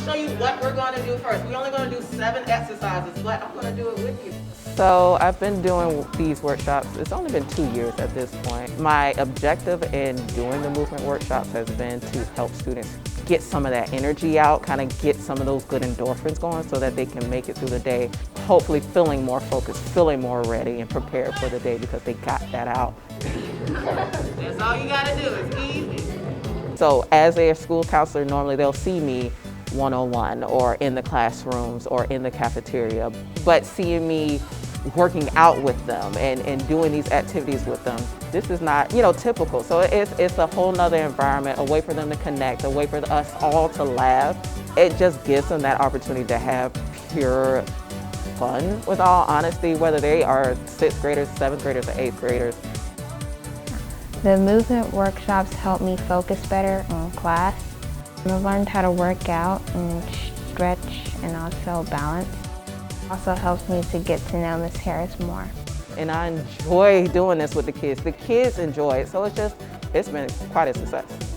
show you what we're going to do first. We're only going to do 7 exercises, but I'm going to do it with you. So I've been doing these workshops, it's only been 2 years at this point. My objective in doing the movement workshops has been to help students get some of that energy out, kind of get some of those good endorphins going so that they can make it through the day, hopefully feeling more focused, feeling more ready and prepared for the day because they got that out. That's all you got to do, it's easy. So as a school counselor, normally they'll see me one-on-one or in the classrooms or in the cafeteria, but seeing me working out with them and doing these activities with them, this is not, typical. So it's a whole nother environment, a way for them to connect, a way for us all to laugh. It just gives them that opportunity to have pure fun, with all honesty, whether they are 6th graders, 7th graders, or 8th graders. The movement workshops help me focus better on class. I've learned how to work out and stretch and also balance. Also helps me to get to know Ms. Harris more. And I enjoy doing this with the kids. The kids enjoy it, so it's been quite a success.